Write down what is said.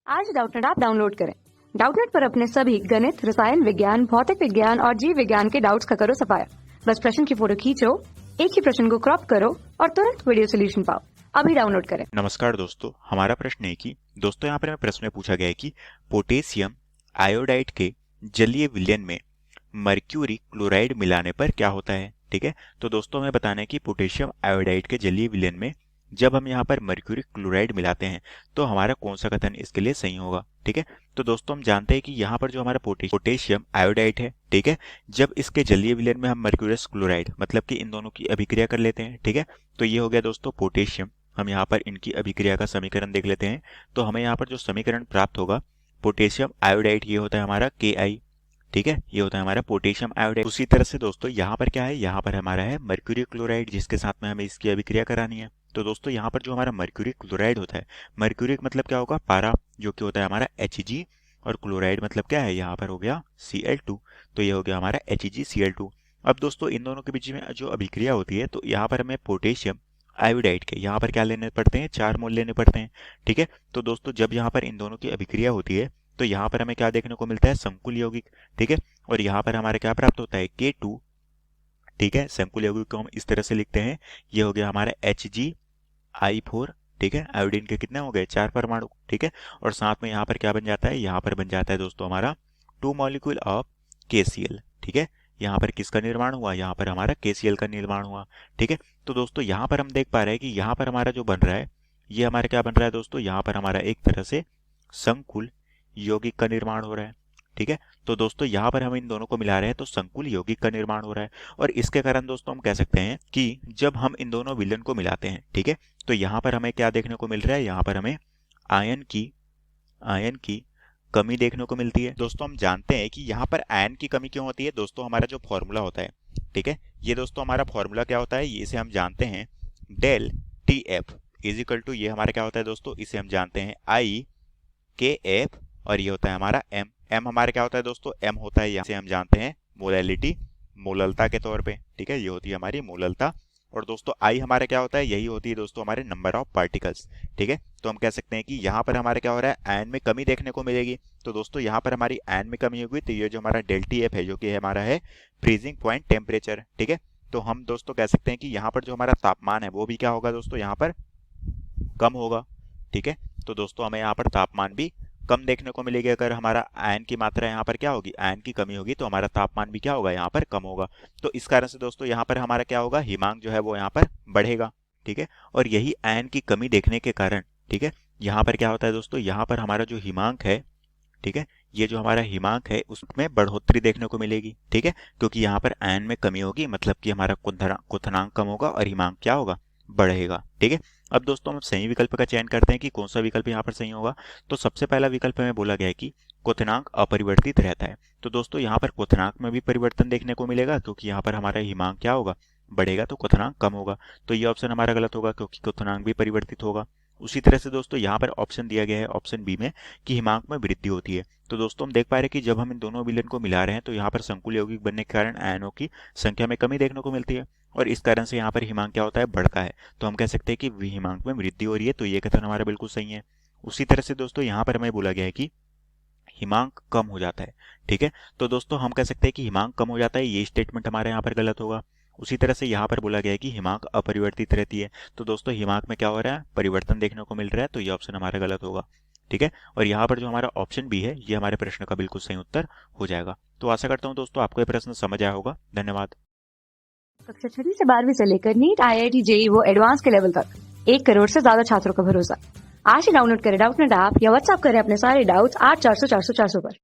आज Doubtnut app download करें। Doubtnut पर अपने सभी गणित, रसायन विज्ञान, भौतिक विज्ञान और जीव विज्ञान के डाउट्स का करो सफाया। बस प्रश्न की फोटो खींचो, एक ही प्रश्न को क्रॉप करो और तुरंत वीडियो सोल्यूशन पाओ। अभी डाउनलोड करें। नमस्कार दोस्तों, हमारा प्रश्न है कि दोस्तों यहाँ पर हमें प्रश्न में पूछा गया है कि पोटेशियम आयोडाइड के जलीय विलयन में मर्क्यूरी क्लोराइड मिलाने पर क्या होता है। ठीक है, तो दोस्तों हमें बताना है कि पोटेशियम आयोडाइड के जलीय विलयन में जब हम यहाँ पर मर्क्यूरी क्लोराइड मिलाते हैं तो हमारा कौन सा कथन इसके लिए सही होगा। ठीक है, तो दोस्तों हम जानते हैं कि यहाँ पर जो हमारा पोटेशियम आयोडाइड है, ठीक है, जब इसके जलीय विलयन में हम मर्क्यूरस क्लोराइड मतलब कि इन दोनों की अभिक्रिया कर लेते हैं। ठीक है, तो ये हो गया दोस्तों पोटेशियम। हम यहाँ पर इनकी अभिक्रिया का समीकरण देख लेते हैं, तो हमें यहाँ पर जो समीकरण प्राप्त होगा पोटेशियम आयोडाइड, ये होता है हमारा Ki। ठीक है, ये होता है हमारा पोटेशियम आयोडाइड। उसी तरह से दोस्तों यहाँ पर क्या है, यहाँ पर हमारा है मर्क्यूरी क्लोराइड, जिसके साथ में हमें इसकी अभिक्रिया करानी है। तो दोस्तों यहाँ पर जो हमारा मर्क्यूरी क्लोराइड होता है, मर्क्यूरी मतलब क्या होगा, पारा, जो कि होता है हमारा Hg, और क्लोराइड मतलब क्या है, यहाँ पर हो गया Cl2, तो ये हो गया हमारा HgCl2। अब दोस्तों इन दोनों के बीच में जो अभिक्रिया होती है, तो यहाँ पर हमें पोटेशियम आयोडाइड के यहाँ पर क्या लेने पड़ते हैं, 4 मोल लेने पड़ते हैं। ठीक है, तो दोस्तों जब यहाँ पर इन दोनों की अभिक्रिया होती है तो यहाँ पर हमें क्या देखने को मिलता है, संकुल यौगिक। ठीक है, और यहाँ पर हमारा क्या प्राप्त होता है, K2। ठीक है, संकुल यौगिक को हम इस तरह से लिखते हैं, ये हो गया हमारा HgI4। ठीक है, आयोडीन के कितने हो गए, 4 परमाणु। ठीक है, और साथ में यहाँ पर क्या बन जाता है, यहाँ पर बन जाता है दोस्तों हमारा 2 मॉलिक्यूल ऑफ KCl। ठीक है, यहाँ पर किसका निर्माण हुआ, यहाँ पर हमारा KCl का निर्माण हुआ। ठीक है, तो दोस्तों यहाँ पर हम देख पा रहे हैं कि यहाँ पर हमारा जो बन रहा है, ये हमारा क्या बन रहा है दोस्तों, यहाँ पर हमारा एक तरह से संकुल यौगिक का निर्माण हो रहा है। ठीक है, तो दोस्तों यहाँ पर हम इन दोनों को मिला रहे हैं तो संकुल यौगिक का निर्माण हो रहा है, और इसके कारण दोस्तों हम कह सकते हैं कि जब हम इन दोनों विलयन को मिलाते हैं, ठीक है, तो यहाँ पर हमें क्या देखने को मिल रहा है, यहाँ पर हमें आयन की कमी देखने को मिलती है। दोस्तों हम जानते हैं कि यहाँ पर आयन की कमी क्यों होती है। दोस्तों हमारा जो फॉर्मूला होता है, ठीक है, ये दोस्तों हमारा फॉर्मूला क्या होता है, इसे हम जानते हैं del TF is equal to, ये हमारा क्या होता है दोस्तों, इसे हम जानते हैं IKF, और ये होता है हमारा M हमारा क्या होता है दोस्तों, M होता है, यहाँ से हम जानते हैं मोलैलिटी, मोललता के तौर पे। ठीक है, ये होती है हमारी मोललता, और दोस्तों I हमारा क्या होता है, यही होती है दोस्तों हमारे नंबर ऑफ पार्टिकल्स। ठीक है, तो हम कह सकते हैं कि यहाँ पर हमारा क्या हो रहा है, आयन में कमी देखने को मिलेगी। तो दोस्तों यहाँ पर हमारी आयन में कमी होगी, तो ये जो हमारा डेल TF है, जो कि हमारा है फ्रीजिंग पॉइंट टेम्परेचर। ठीक है, तो हम दोस्तों कह सकते हैं कि यहाँ पर जो हमारा तापमान है वो भी क्या होगा दोस्तों, यहाँ पर कम होगा। ठीक है, तो दोस्तों हमें यहाँ पर तापमान भी कम देखने को मिलेगी। अगर हमारा आयन की मात्रा यहाँ पर क्या होगी, आयन की कमी होगी, तो हमारा तापमान भी क्या होगा, यहाँ पर कम होगा। तो इस कारण से दोस्तों यहाँ पर हमारा क्या होगा, हिमांक जो है वो यहाँ पर बढ़ेगा। ठीक है, और यही आयन की कमी देखने के कारण, ठीक है, यहाँ पर क्या होता है दोस्तों, यहाँ पर हमारा जो हिमांक है, ठीक है, ये जो हमारा हिमांक है उसमें बढ़ोतरी देखने को मिलेगी। ठीक है, क्योंकि यहाँ पर आयन में कमी होगी, मतलब कि हमारा क्वथनांक कम होगा और हिमांक क्या होगा, बढ़ेगा। ठीक है, अब दोस्तों हम सही विकल्प का चयन करते हैं कि कौन सा विकल्प यहाँ पर सही होगा। तो सबसे पहला विकल्प में बोला गया है कि क्वथनांक अपरिवर्तित रहता है। तो दोस्तों यहाँ पर क्वथनांक में भी परिवर्तन देखने को मिलेगा, क्योंकि यहाँ पर हमारा हिमांक क्या होगा, बढ़ेगा, तो क्वथनांक कम होगा। तो ये ऑप्शन हमारा गलत होगा, क्योंकि क्वथनांक भी परिवर्तित होगा। उसी तरह से दोस्तों यहाँ पर ऑप्शन दिया गया है, ऑप्शन बी में, कि हिमांक में वृद्धि होती है। तो दोस्तों हम देख पा रहे हैं कि जब हम इन दोनों विलयन को मिला रहे हैं तो यहाँ पर संकुल यौगिक बनने के कारण आयनों की संख्या में कमी देखने को मिलती है, और इस कारण से यहाँ पर हिमांक क्या होता है, बढ़ता है। तो हम कह सकते हैं कि हिमांक में वृद्धि हो रही है, तो ये कथन हमारा बिल्कुल सही है। उसी तरह से दोस्तों यहाँ पर हमें बोला गया है कि हिमांक कम हो जाता है। ठीक है, तो दोस्तों हम कह सकते हैं कि हिमांक कम हो जाता है, ये स्टेटमेंट हमारे यहाँ पर गलत होगा। उसी तरह से यहाँ पर बोला गया है कि हिमांक अपरिवर्तित रहती है। तो दोस्तों हिमांक में क्या हो रहा है, परिवर्तन देखने को मिल रहा है, तो ये ऑप्शन हमारा गलत होगा। ठीक है, और यहाँ पर जो हमारा ऑप्शन बी है, ये हमारे प्रश्न का बिल्कुल सही उत्तर हो जाएगा। तो आशा करता हूँ दोस्तों आपको ये प्रश्न समझ आया होगा। धन्यवाद। कक्षा 6 से 12वीं से लेकर नीट, IIT, JEE वो एडवांस के लेवल तक 1 करोड़ से ज्यादा छात्रों का भरोसा। आज ही डाउनलोड करें डाउटनेट ऐप या व्हाट्सएप करें अपने सारे डाउट्स 8400 400 400 पर।